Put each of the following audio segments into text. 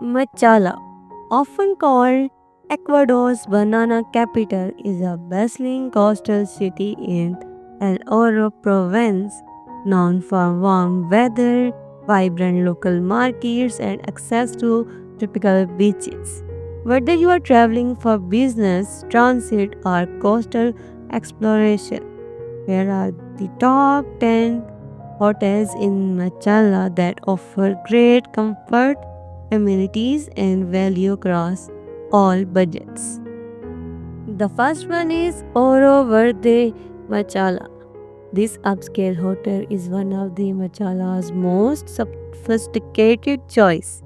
Machala, often called Ecuador's banana capital, is a bustling coastal city in El Oro province, known for warm weather, vibrant local markets, and access to tropical beaches. Whether you are traveling for business, transit, or coastal exploration, here are the top 10 hotels in Machala that offer great comfort, amenities, and value across all budgets. The first one is Oro Verde Machala. This upscale hotel is one of the Machala's most sophisticated choice,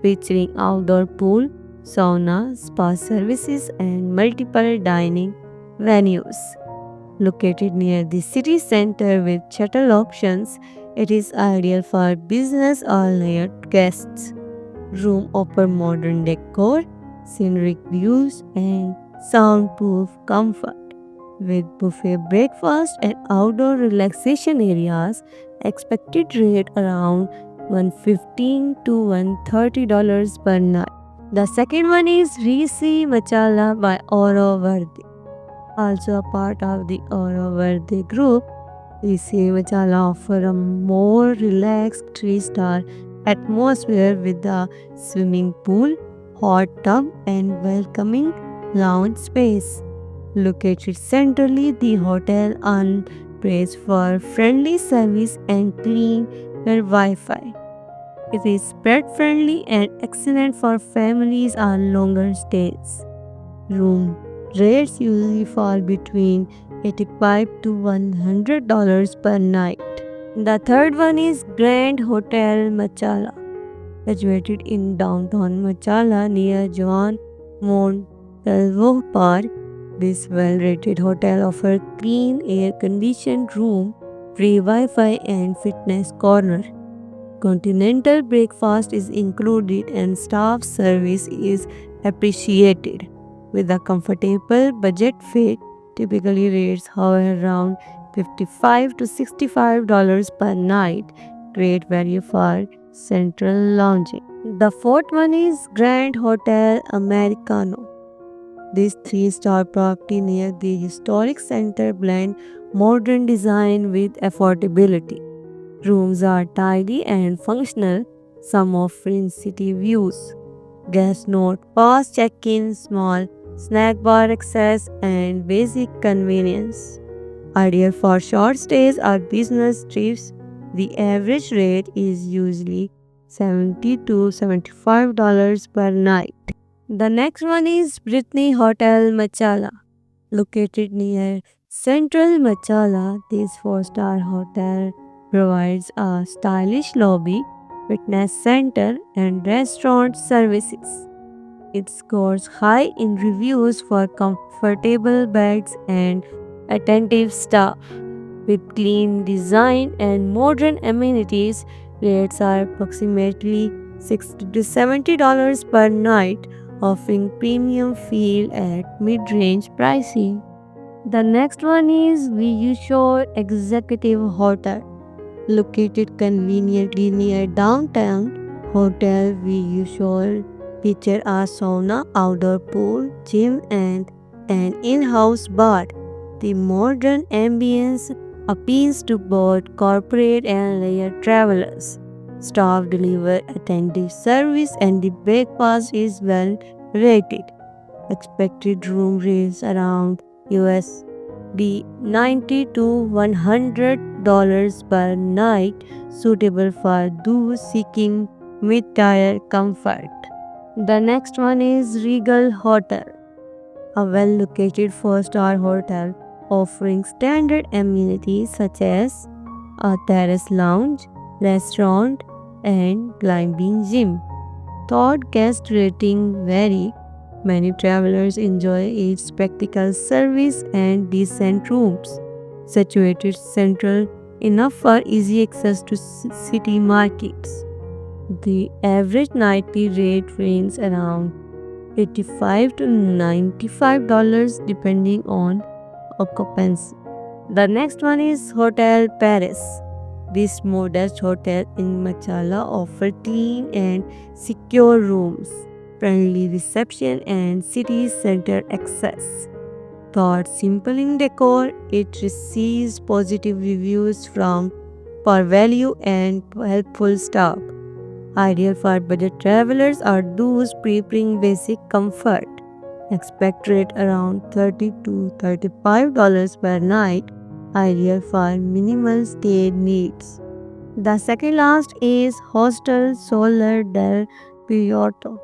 featuring outdoor pool, sauna, spa services, and multiple dining venues. Located near the city center with shuttle options, it is ideal for business or layered guests. Room offer modern decor, scenic views, and soundproof comfort. With buffet breakfast and outdoor relaxation areas, expected rate around $115 to $130 per night. The second one is Risi Machala by Oro Verde. Also a part of the Oro Verde group, Risi Machala offer a more relaxed three-star atmosphere with a swimming pool, hot tub, and welcoming lounge space. Located centrally, the hotel earned praise for friendly service and clean Wi-Fi. It is pet friendly and excellent for families on longer stays. Room rates usually fall between $85 to $100 per night. The third one is Grand Hotel Machala, situated in downtown Machala near Juan Montalvo Park. This well-rated hotel offers clean, air-conditioned room, free Wi-Fi, and fitness corner. Continental breakfast is included and staff service is appreciated. With a comfortable budget fit, typically rates hover around $55 to $65 per night. Great value for central lounging. The fourth one is Grand Hotel Americano. This three-star property near the historic center blend modern design with affordability. Rooms are tidy and functional, some offering city views. Guest note fast check-in, small snack bar access, and basic convenience. Ideal for short stays or business trips, the average rate is usually $70 to $75 per night. The next one is Brittany Hotel Machala. Located near Central Machala, this four-star hotel provides a stylish lobby, fitness center, and restaurant services. It scores high in reviews for comfortable beds and attentive staff. With clean design and modern amenities, rates are approximately $60 to $70 per night, offering premium feel at mid-range pricing. The next one is View Shore Executive Hotel. Located conveniently near downtown, Hotel View Shore feature a sauna, outdoor pool, gym, and an in-house bar. The modern ambience appeals to both corporate and leisure travelers. Staff deliver attentive service and the breakfast is well rated. Expected room rates around USD 90 to $100 per night, suitable for those seeking mid-tier comfort. The next one is Regal Hotel, a well-located four-star hotel offering standard amenities such as a terrace lounge, restaurant, and climbing gym. Thought guest rating vary. Many travelers enjoy its spectacle service and decent rooms, situated central enough for easy access to city markets. The average nightly rate ranges around $85 to $95 depending on occupancy. The next one is Hotel Paris. This modest hotel in Machala offers clean and secure rooms, friendly reception, and city center access. Thought simple in decor, it receives positive reviews from for value and helpful staff. Ideal for budget travelers are those preferring basic comfort. Expect rate around $30 to $35 per night, ideal for minimal stay needs. The second last is Hostel Solar del Puerto.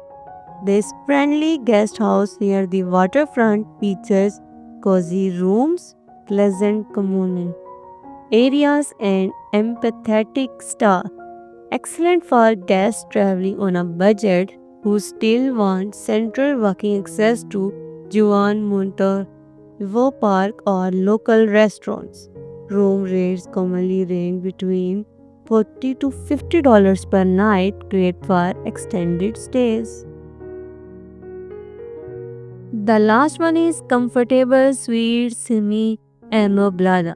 This friendly guest house near the waterfront features cozy rooms, pleasant communal areas, and empathetic staff. Excellent for guests traveling on a budget who still want central walking access to Juan Montalvo Park or local restaurants. Room rates commonly range between $40 to $50 per night, great for extended stays. The last one is Comfortable Suite Semi Amoblada,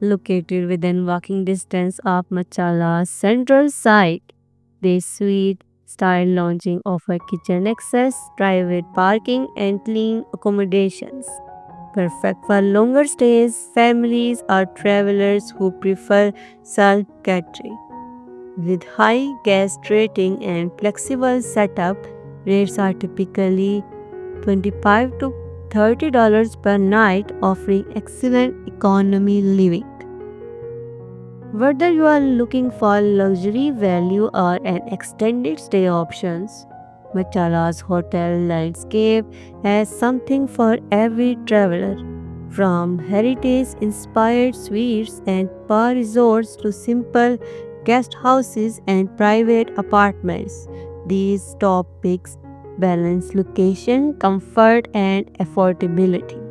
located within walking distance of Machala's central site. This suite style lounging offer kitchen access, private parking, and clean accommodations. Perfect for longer stays, families, or travelers who prefer self catering. With high guest rating and flexible setup, rates are typically $25 to $30 per night, offering excellent economy living. Whether you are looking for luxury value or an extended stay options, Machala's hotel landscape has something for every traveler. From heritage-inspired suites and spa resorts to simple guest houses and private apartments, these top picks balance location, comfort, and affordability.